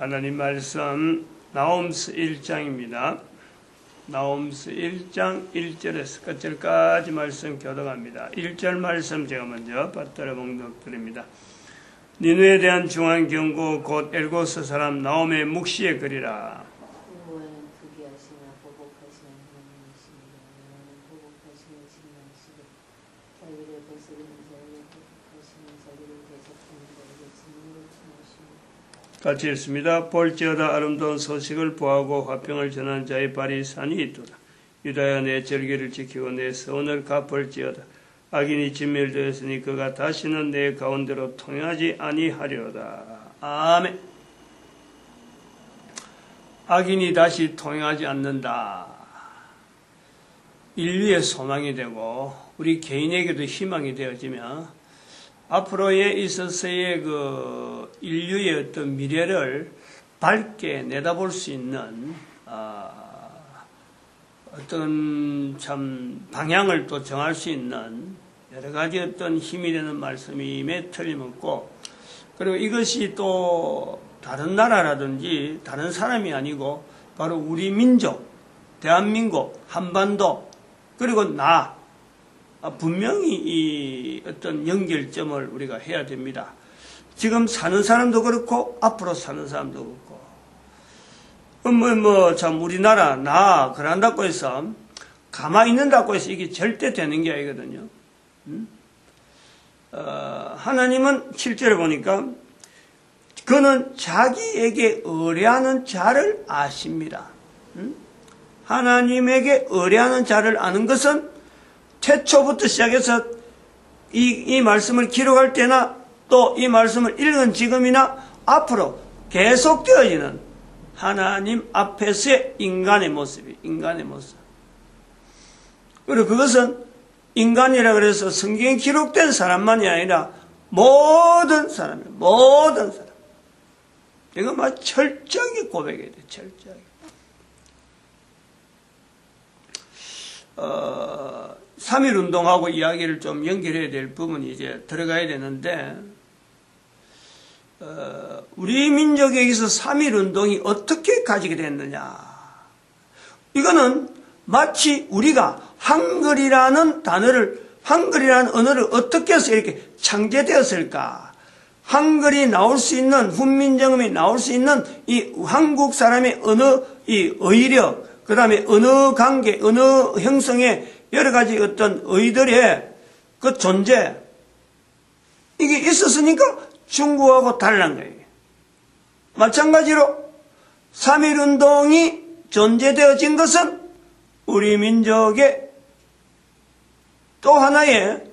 하나님 말씀 나홈스 1장입니다. 나홈스 1장 1절에서 끝절까지 말씀 교독합니다. 1절 말씀 제가 먼저 받들어 봉독드립니다. 니느에 대한 중한 경고 곧 엘고스 사람 나홈의 묵시의 글이라. 같이 읽습니다. 볼지어다 아름다운 소식을 보하고 화평을 전하는 자의 발이 산이 있도다. 유다야 내 절기를 지키고 내 서원을 갚을지어다. 악인이 진멸되었으니 그가 다시는 내 가운데로 통행하지 아니하리로다. 아멘. 악인이 다시 통행하지 않는다. 인류의 소망이 되고 우리 개인에게도 희망이 되어지며 앞으로에 있어서의 그 인류의 어떤 미래를 밝게 내다볼 수 있는 어떤 참 방향을 또 정할 수 있는 여러 가지 어떤 힘이 되는 말씀임에 틀림없고, 그리고 이것이 또 다른 나라라든지 다른 사람이 아니고 바로 우리 민족, 대한민국, 한반도, 그리고 분명히 이 어떤 연결점을 우리가 해야 됩니다. 지금 사는 사람도 그렇고 앞으로 사는 사람도 그렇고 참 우리나라 그런다고 해서 가만히 있는다고 해서 이게 절대 되는 게 아니거든요. 하나님은 7절에 보니까 그는 자기에게 의뢰하는 자를 아십니다. 하나님에게 의뢰하는 자를 아는 것은 태초부터 시작해서 이 말씀을 기록할 때나 또 이 말씀을 읽은 지금이나 앞으로 계속되어지는 하나님 앞에서의 인간의 모습이 인간의 모습. 그리고 그것은 인간이라 그래서 성경에 기록된 사람만이 아니라 모든 사람이에요. 모든 사람. 이거 막 철저하게 고백해야 돼. 철저하게. 3.1 운동하고 이야기를 좀 연결해야 될 부분이 이제 들어가야 되는데, 우리 민족에게서 3.1 운동이 어떻게 가지게 됐느냐. 이거는 마치 우리가 한글이라는 언어를 어떻게 해서 이렇게 창제되었을까. 한글이 나올 수 있는, 훈민정음이 나올 수 있는 이 한국 사람의 언어, 이 의력, 그 다음에 언어 관계, 언어 형성의 여러 가지 어떤 의들의 그 존재, 이게 있었으니까 중국하고 다른 거예요. 마찬가지로 3.1 운동이 존재되어진 것은 우리 민족의 또 하나의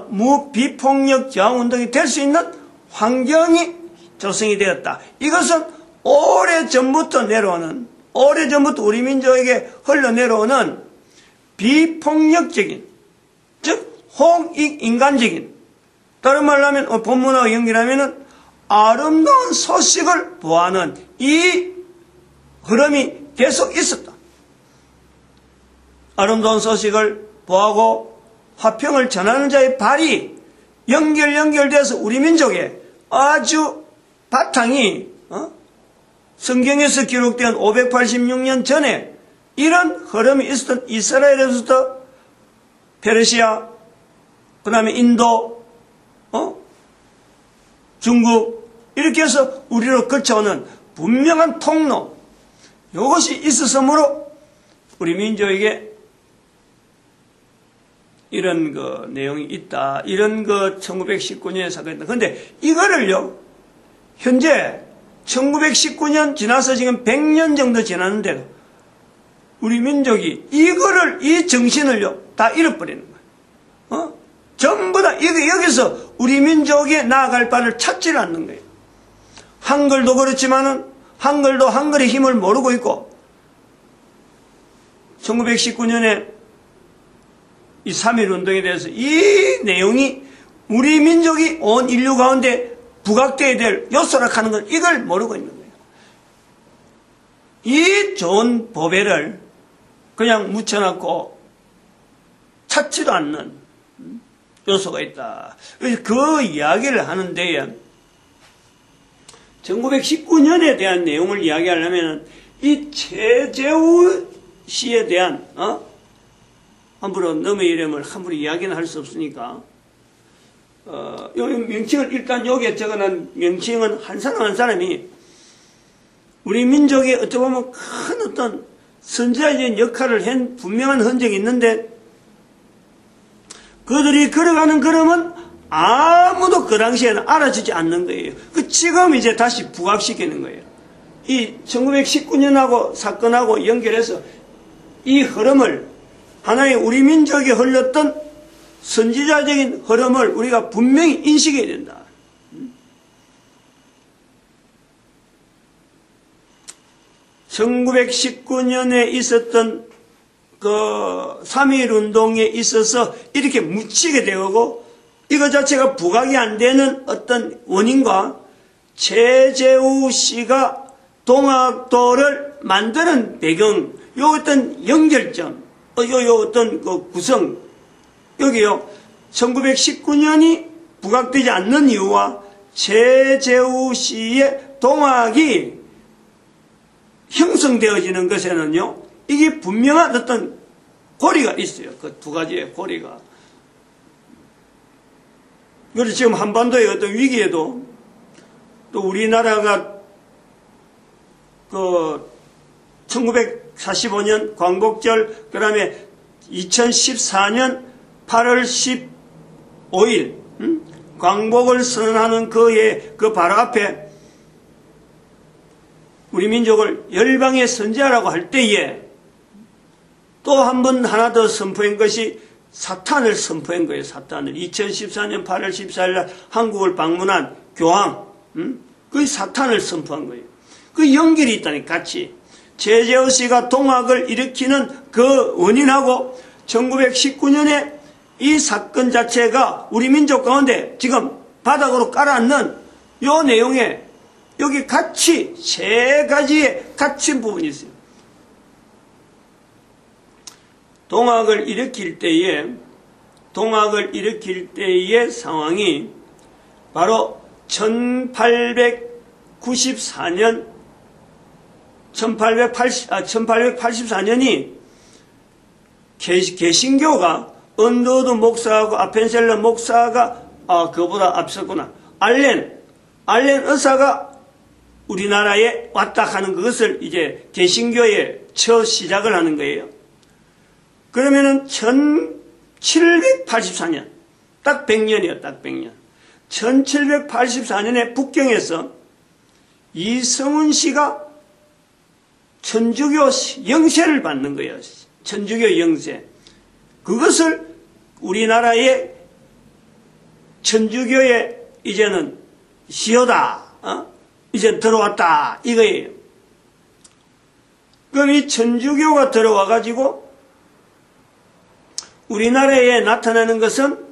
무비폭력 저항운동이 될 수 있는 환경이 조성이 되었다. 이것은 오래전부터 우리 민족에게 흘러내려오는 비폭력적인, 즉 홍익인간적인, 다른 말로 하면 본문하고 연결하면 아름다운 소식을 보하는 이 흐름이 계속 있었다. 아름다운 소식을 보하고 화평을 전하는 자의 발이 연결돼서 우리 민족의 아주 바탕이 성경에서 기록된 586년 전에 이런 흐름이 있었던 이스라엘에서부터 페르시아, 그 다음에 인도, 중국, 이렇게 해서 우리로 거쳐오는 분명한 통로, 이것이 있었으므로 우리 민족에게 이런 그 내용이 있다. 이런 그 1919년에 사건이다. 그런데 이거를요, 현재 1919년 지나서 지금 100년 정도 지났는데도 우리 민족이 이 정신을요, 다 잃어버리는 거예요. 전부 다 여기서 우리 민족이 나아갈 바를 찾지를 않는 거예요. 한글도 그렇지만은 한글도 한글의 힘을 모르고 있고, 1919년에 이 3.1 운동에 대해서 이 내용이 우리 민족이 온 인류 가운데 부각되어야 될 요소라 하는 건 이걸 모르고 있는 거예요. 이 좋은 보배를 그냥 묻혀놨고 찾지도 않는 요소가 있다. 그래서 그 이야기를 하는데 1919년에 대한 내용을 이야기하려면 이 최재우 씨에 대한 함부로 넘의 이름을 함부로 이야기는 할 수 없으니까 여기 명칭을 일단 여기에 적어놓은 명칭은 한 사람 한 사람이 우리 민족의 어찌 보면 큰 어떤 선지자적인 역할을 한 분명한 흔적이 있는데 그들이 걸어가는 걸음은 아무도 그 당시에는 알아주지 않는 거예요. 지금 이제 다시 부각시키는 거예요. 이 1919년하고 사건하고 연결해서 이 흐름을 하나의 우리 민족이 흘렀던 선지자적인 흐름을 우리가 분명히 인식해야 된다. 1919년에 있었던 그 3.1 운동에 있어서 이렇게 묻히게 되고 이거 자체가 부각이 안 되는 어떤 원인과 최재우 씨가 동학도를 만드는 배경, 요 어떤 연결점, 요 어떤 그 구성, 여기요. 1919년이 부각되지 않는 이유와 최재우 씨의 동학이 형성되어지는 것에는요, 이게 분명한 어떤 고리가 있어요. 그 두 가지의 고리가. 그래서 지금 한반도의 어떤 위기에도 또 우리나라가 그 1945년 광복절, 그 다음에 2014년 8월 15일 광복을 선언하는 그 바로 앞에 우리 민족을 열방의 선지자라고 할 때에 또 한 번 하나 더 선포한 것이 사탄을 선포한 거예요. 사탄을. 2014년 8월 14일 날 한국을 방문한 교황, 그 사탄을 선포한 거예요. 그 연결이 있다니 같이. 최재우 씨가 동학을 일으키는 그 원인하고 1919년에 이 사건 자체가 우리 민족 가운데 지금 바닥으로 깔아앉는 요 내용에 여기 같이 세 가지의 갇힌 부분이 있어요. 동학을 일으킬 때의 상황이 바로 1884년이 개신교가 언더우드 목사하고 아펜셀러 목사가 그보다 앞섰구나. 알렌 의사가 우리나라에 왔다 하는 그것을 이제 개신교의 첫 시작을 하는 거예요. 그러면은 1784년, 딱 100년이에요, 딱 100년. 1784년에 북경에서 이성훈 씨가 천주교 영세를 받는 거예요. 천주교 영세. 그것을 우리나라의 천주교의 이제는 시효다, 이제 들어왔다, 이거예요. 그럼 이 천주교가 들어와가지고 우리나라에 나타나는 것은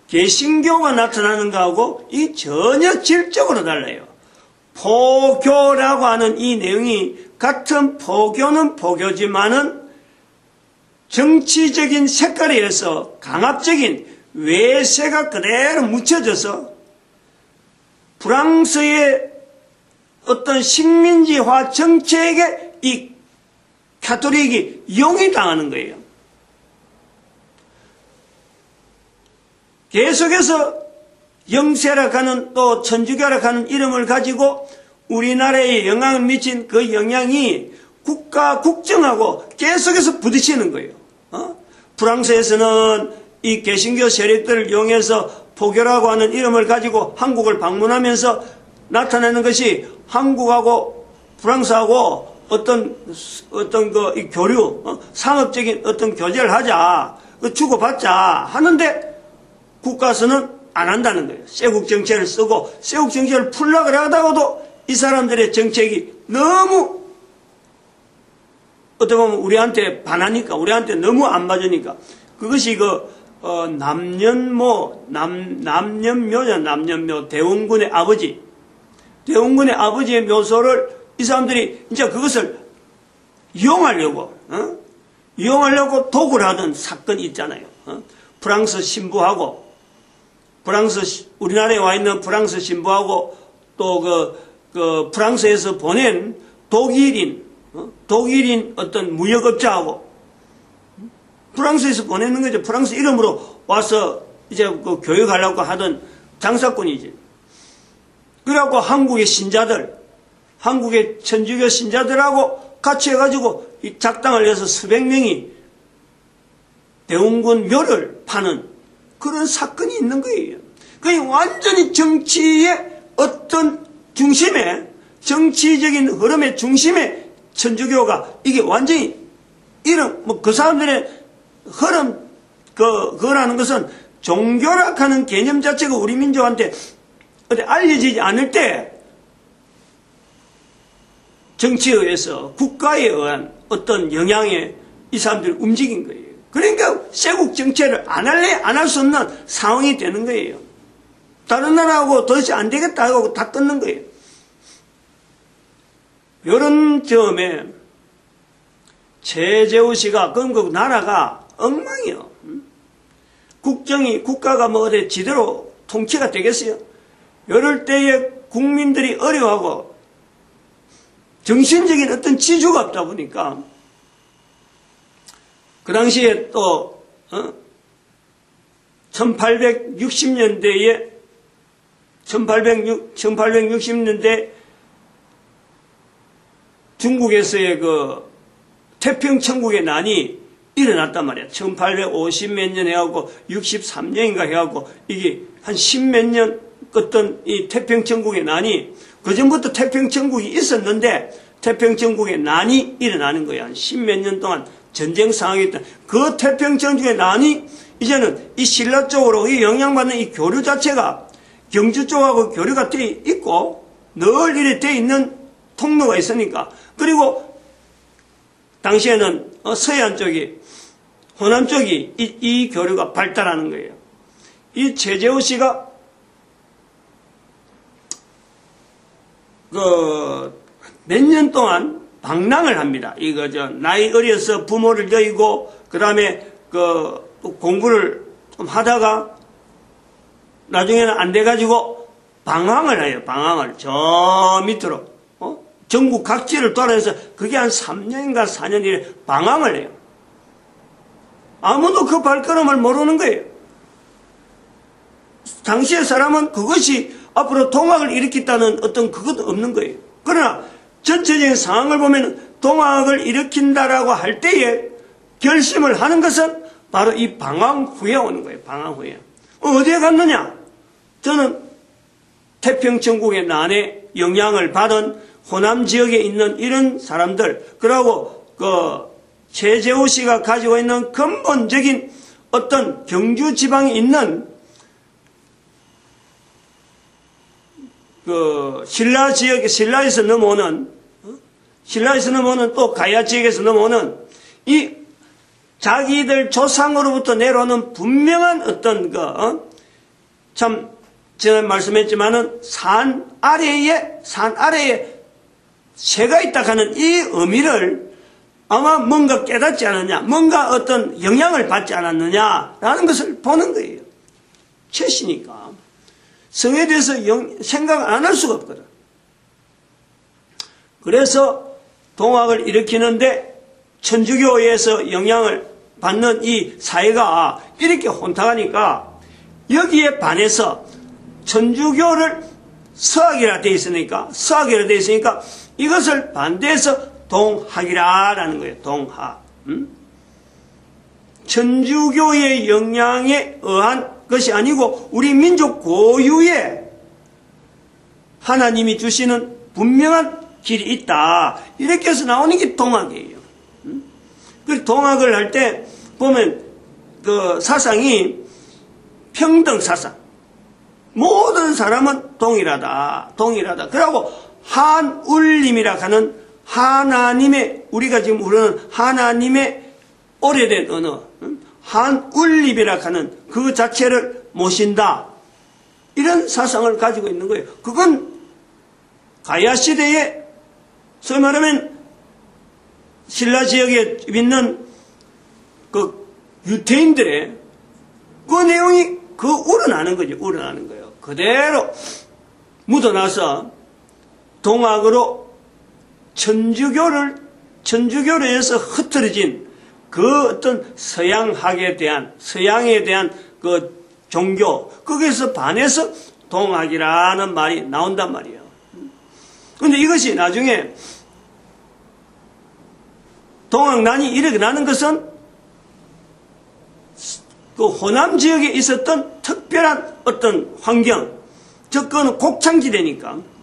개신교가 나타나는 거하고 이 전혀 질적으로 달라요. 포교라고 하는 이 내용이 같은 포교는 포교지만은 정치적인 색깔에 의해서 강압적인 외세가 그대로 묻혀져서 프랑스의 어떤 식민지화 정책에 이 가톨릭이 용이당하는 거예요. 계속해서 영세라 하는 또 천주교라 하는 이름을 가지고 우리나라에 영향을 미친 그 영향이 국가 국정하고 계속해서 부딪히는 거예요. 프랑스에서는 이 개신교 세력들을 이용해서 포교라고 하는 이름을 가지고 한국을 방문하면서 나타내는 것이 한국하고 프랑스하고 어떤 그 교류, 상업적인 어떤 교제를 하자, 주고받자 하는데 국가에서는 안 한다는 거예요. 쇄국 정책을 쓰고 쇄국 정책을 풀려고 하다가도 이 사람들의 정책이 너무 어떻게 보면 우리한테 반하니까, 우리한테 너무 안 맞으니까 그것이 남년묘 대원군의 아버지의 묘소를 이 사람들이 이제 그것을 이용하려고 도구를 하던 사건이 있잖아요. 프랑스 신부하고 우리나라에 와 있는 프랑스 신부하고 또 그 프랑스에서 보낸 독일인 어떤 무역업자하고 프랑스에서 보내는 거죠. 프랑스 이름으로 와서 이제 그 교육하려고 하던 장사꾼이지. 그래갖고 한국의 신자들, 한국의 천주교 신자들하고 같이 해가지고 이 작당을 해서 수백 명이 대웅군 묘를 파는 그런 사건이 있는 거예요. 그게 완전히 정치의 어떤 중심에, 정치적인 흐름의 중심에 천주교가 이게 완전히 이런, 그 사람들의 흐름, 그거라는 것은 종교락하는 개념 자체가 우리 민족한테 어디 알려지지 않을 때 정치에 의해서 국가에 의한 어떤 영향에 이 사람들이 움직인 거예요. 그러니까 세국 정치를 안 할래 안 할 수 없는 상황이 되는 거예요. 다른 나라하고 도대체 안 되겠다 하고 다 끊는 거예요. 이런 점에 최재우 씨가 그럼 그 나라가 엉망이요. 국가가 뭐 어디 지대로 통치가 되겠어요? 이럴 때에 국민들이 어려워하고 정신적인 어떤 지주가 없다 보니까 그 당시에 또 1860년대에 1860년대 중국에서의 그 태평천국의 난이 일어났단 말이야. 1850 몇 년 해갖고 63년인가 해갖고 이게 한 10몇 년 껐던 이 태평천국의 난이 그전부터 태평천국이 있었는데 태평천국의 난이 일어나는 거야. 한 10몇 년 동안 전쟁 상황이 있던 그 태평천국의 난이 이제는 이 신라 쪽으로 이 영향받는 이 교류 자체가 경주 쪽하고 교류가 돼 있고 늘 이래 돼 있는 통로가 있으니까 그리고 당시에는 서해안 쪽이 호남 쪽이 이 교류가 발달하는 거예요. 이 최재우 씨가 몇 년 동안 방랑을 합니다. 이거 나이 어려서 부모를 여의고 그 다음에 공부를 좀 하다가 나중에는 안 돼가지고 방황을 해요. 방황을 저 밑으로 전국 각지를 돌아서 그게 한 3년인가 4년 이래 방황을 해요. 아무도 그 발걸음을 모르는 거예요. 당시의 사람은 그것이 앞으로 동학을 일으켰다는 어떤 그것도 없는 거예요. 그러나 전체적인 상황을 보면 동학을 일으킨다라고 할 때에 결심을 하는 것은 바로 이 방황 후에 오는 거예요. 방황 후에. 어디에 갔느냐? 저는 태평천국의 난에 영향을 받은 호남 지역에 있는 이런 사람들, 그리고 최재우 씨가 가지고 있는 근본적인 어떤 경주 지방에 있는 신라 지역에, 신라에서 넘어오는 또 가야 지역에서 넘어오는 이 자기들 조상으로부터 내려오는 분명한 어떤 참 제가 말씀했지만은 산 아래에 새가 있다 하는 이 의미를 아마 뭔가 깨닫지 않았냐, 뭔가 어떤 영향을 받지 않았느냐라는 것을 보는 거예요. 최씨니까 성에 대해서 생각을 안 할 수가 없거든. 그래서 동학을 일으키는데 천주교에서 영향을 받는 이 사회가 이렇게 혼탁하니까 여기에 반해서 천주교를 서학이라 되어 있으니까 이것을 반대해서 동학이라는 거예요. 동학. 천주교의 영향에 의한 것이 아니고 우리 민족 고유의 하나님이 주시는 분명한 길이 있다. 이렇게 해서 나오는 게 동학이에요. 그 동학을 할 때 보면 그 사상이 평등 사상. 모든 사람은 동일하다. 그리고 한울림이라 하는 하나님의, 우리가 지금 부르는 하나님의 오래된 언어, 한울림이라 하는 그 자체를 모신다. 이런 사상을 가지고 있는 거예요. 그건 가야 시대에 소위 말하면 신라 지역에 있는 그 유태인들의 그 내용이 우러나는 거죠. 우러나는 거예요. 그대로 묻어나서 동학으로 천주교로 해서 흩어진 그 어떤 서양에 대한 그 종교, 거기에서 반해서 동학이라는 말이 나온단 말이에요. 근데 이것이 나중에 동학난이 일어나는 것은 그 호남 지역에 있었던 특별한 어떤 환경, 즉 그거는 곡창지대니까,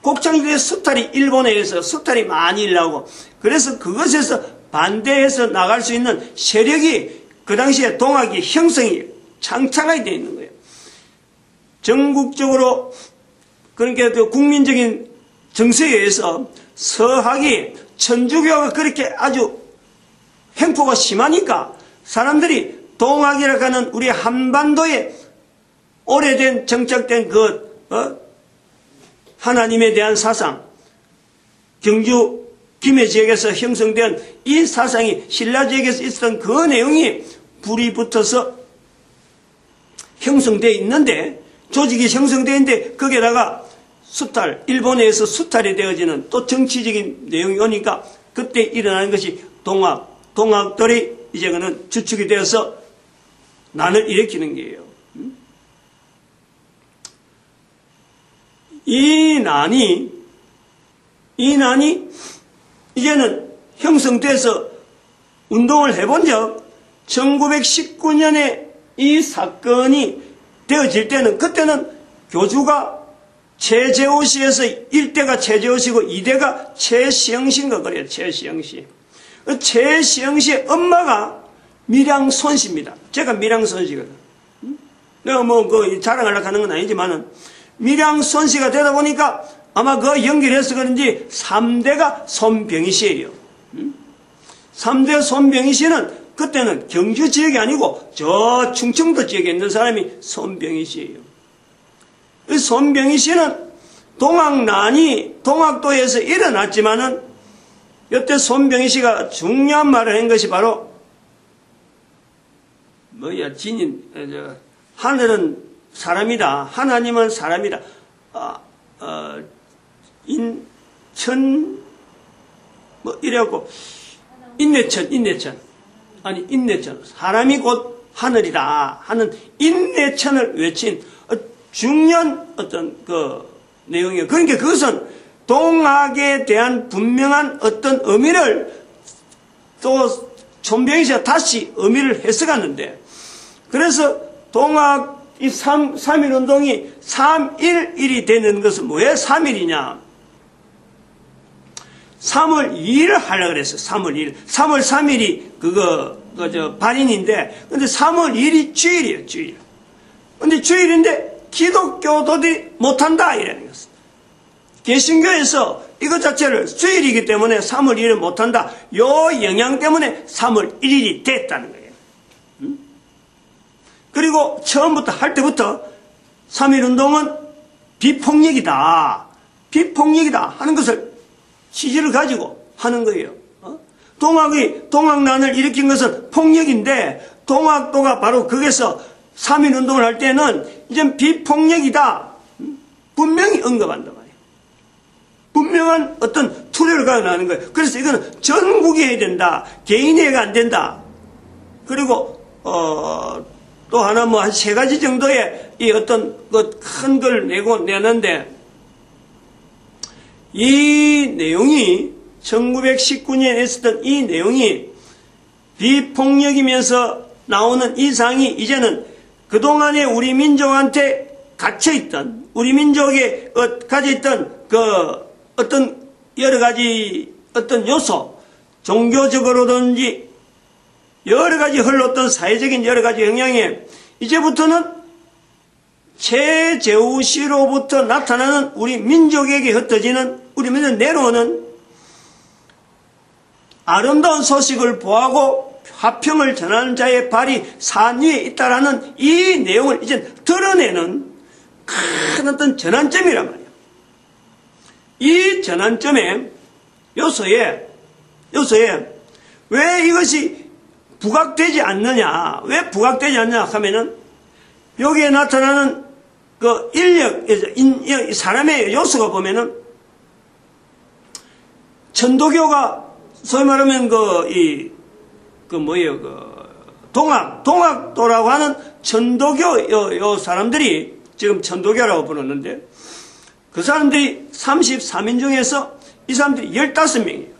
곡창지대 수탈이 일본에 의해서 수탈이 많이 일어나고, 그래서 그것에서 반대해서 나갈 수 있는 세력이 그 당시에 동학의 형성이 창창하게 되어 있는 거예요. 전국적으로, 그러니까 그 국민적인 정서에 의해서 서학이 천주교가 그렇게 아주 횡포가 심하니까 사람들이 동학이라고 하는 우리 한반도에 오래된 정착된 하나님에 대한 사상, 경주 김해 지역에서 형성된 이 사상이 신라 지역에서 있었던 그 내용이 불이 붙어서 형성되어 있는데, 조직이 형성되어 있는데 거기에다가 수탈, 일본에서 수탈이 되어지는 또 정치적인 내용이 오니까 그때 일어나는 것이 동학들이 이제 그는 주축이 되어서 난을 일으키는 거예요. 이 난이 이제는 형성돼서 운동을 해본 적 1919년에 이 사건이 되어질 때는, 그때는 교주가 최재호씨에서 1대가 최재호씨고 2대가 최시영씨인가 그래요. 최시영씨. 최시영씨의 엄마가 밀양손씨입니다. 제가 밀양손씨거든. 내가 자랑하려고 하는 건 아니지만은, 밀양손씨가 되다 보니까 아마 그 연결해서 그런지 3대가 손병희씨예요. 3대 손병희씨는 그때는 경주 지역이 아니고 저 충청도 지역에 있는 사람이 손병희씨예요. 손병희씨는 동학난이 동학도에서 일어났지만은, 이때 손병희씨가 중요한 말을 한 것이 바로 하늘은 사람이다, 하나님은 사람이다. 이래갖고 인내천 사람이 곧 하늘이다 하는 인내천을 외친 중요한 어떤 그 내용이에요. 그러니까 그것은 동학에 대한 분명한 어떤 의미를 또 손병희씨가 다시 의미를 해석하는데, 그래서 동학 이 3.1운동이 3.11이 되는 것은 뭐예요? 3.1이냐? 3월 2일을 하려고 그랬어요. 3월 2일. 3월 3일이 발인인데, 근데 3월 2일이 주일이에요, 주일. 근데 주일인데 기독교도들이 못한다, 이라는 것은. 개신교에서 이것 자체를 주일이기 때문에 3월 2일을 못한다. 요 영향 때문에 3월 1일이 됐다는 거예요. 그리고 처음부터 할 때부터 3.1운동은 비폭력이다 하는 것을 취지를 가지고 하는 거예요. 동학난을 일으킨 것은 폭력인데, 동학도가 바로 거기서 3.1운동을 할 때는 이제 비폭력이다 분명히 언급한단 말이에요. 분명한 어떤 투례를 가져나가는 거예요. 그래서 이거는 전국이 해야 된다, 개인이 해가 안 된다. 그리고 또 하나 한 3가지 정도의 이 어떤 큰 걸 내는데, 이 내용이 1919년에 있었던 이 내용이 비폭력이면서 나오는 이 상이 이제는 그동안에 우리 민족한테 갇혀있던, 우리 민족에 가져있던 그 어떤 여러 가지 어떤 요소, 종교적으로든지 여러 가지 흘렀던 사회적인 여러 가지 영향에 이제부터는 최재우씨로부터 나타나는 우리 민족에게 흩어지는, 우리 민족 내려오는 아름다운 소식을 보하고 화평을 전하는 자의 발이 산 위에 있다라는 이 내용을 이제 드러내는 큰 어떤 전환점이란 말이에요. 이 전환점의 요소에 왜 이것이 부각되지 않느냐, 왜 부각되지 않느냐 하면은, 여기에 나타나는 그 인력, 사람의 요소가 보면은 천도교가 소위 말하면 동학도라고 하는 천도교 요 사람들이 지금 천도교라고 부르는데 그 사람들이 33인 중에서 이 사람들이 15명이에요.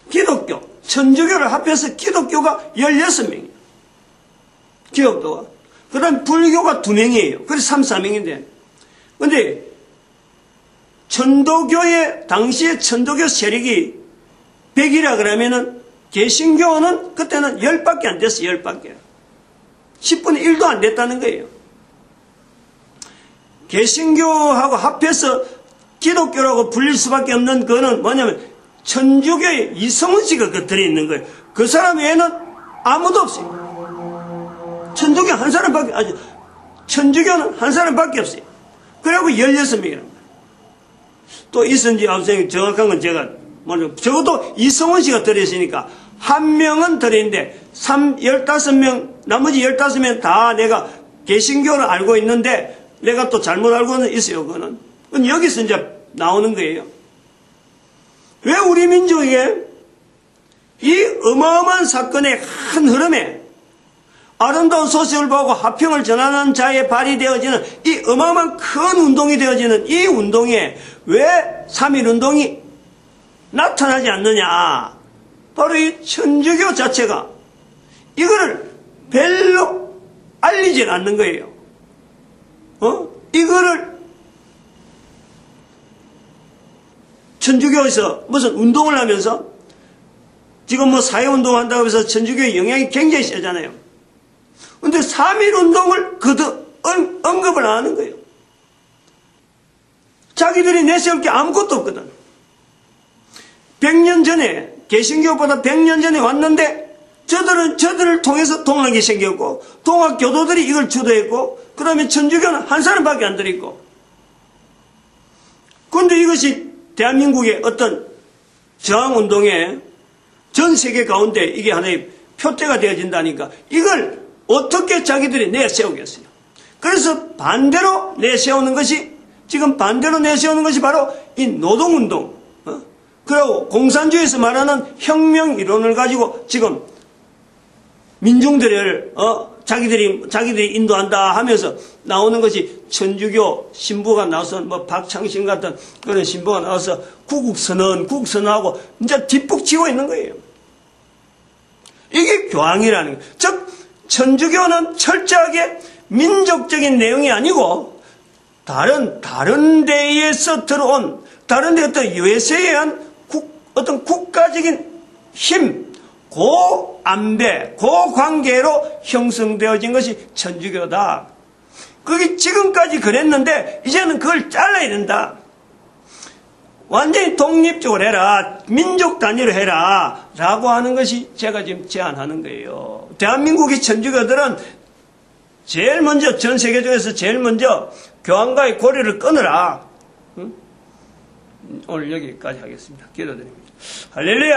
기독교, 천주교를 합해서 기독교가 16명이에요. 기독교가. 그 다음 불교가 2명이에요. 그래서 33명인데. 근데 천도교의, 당시에 천도교 세력이 100이라 그러면은 개신교는 그때는 10밖에 안 됐어요. 10밖에. 10분의 1도 안 됐다는 거예요. 개신교하고 합해서 기독교라고 불릴 수밖에 없는 그거는 뭐냐면 천주교의 이성훈 씨가 그 들어있는 거예요. 그 사람 외에는 아무도 없어요. 천주교 한 사람밖에, 천주교는 한 사람밖에 없어요. 그리고 16명이랍니다. 또 있었는지 없었는지 정확한 건 제가 모르겠고, 적어도 이성훈 씨가 들어있으니까 한 명은 들어있는데 15명, 나머지 15명 다 내가 개신교를 알고 있는데 내가 또 잘못 알고는 있어요. 그거는 여기서 이제 나오는 거예요. 왜 우리 민족에게 이 어마어마한 사건의 큰 흐름에 아름다운 소식을 보고 화평을 전하는 자의 발이 되어지는 이 어마어마한 큰 운동이 되어지는 이 운동에 왜 3.1운동이 나타나지 않느냐. 바로 이 천주교 자체가 이거를 별로 알리질 않는 거예요. 이거를 천주교에서 무슨 운동을 하면서 지금 뭐 사회운동 한다고 해서 천주교의 영향이 굉장히 세잖아요. 근데 3.1운동을 언급을 안 하는 거예요. 자기들이 내세울 게 아무것도 없거든. 100년 전에, 개신교보다 100년 전에 왔는데 저들을 통해서 동학이 생겼고 동학 교도들이 이걸 주도했고 그러면 천주교는 한 사람밖에 안 들어있고 그런데 이것이 대한민국의 어떤 저항운동에 전 세계 가운데 이게 하나의 표대가 되어진다니까 이걸 어떻게 자기들이 내세우겠어요. 그래서 반대로 내세우는 것이 지금 반대로 내세우는 것이 바로 이 노동운동 그리고 공산주의에서 말하는 혁명 이론을 가지고 지금 민중들을 자기들이 인도한다 하면서 나오는 것이 천주교 신부가 나와서 뭐 박창신 같은 그런 신부가 나와서 구국선언하고 이제 뒷북치고 있는 거예요. 이게 교황이라는 거예요. 즉 천주교는 철저하게 민족적인 내용이 아니고 다른 데에서 들어온 다른 데 어떤 외세에 의한 어떤 국가적인 힘 고안배, 고관계로 형성되어진 것이 천주교다. 그게 지금까지 그랬는데 이제는 그걸 잘라야 된다. 완전히 독립적으로 해라. 민족 단위로 해라. 라고 하는 것이 제가 지금 제안하는 거예요. 대한민국의 천주교들은 제일 먼저 전 세계 중에서 제일 먼저 교황과의 고리를 끊으라. 오늘 여기까지 하겠습니다. 기도드립니다. 할렐루야.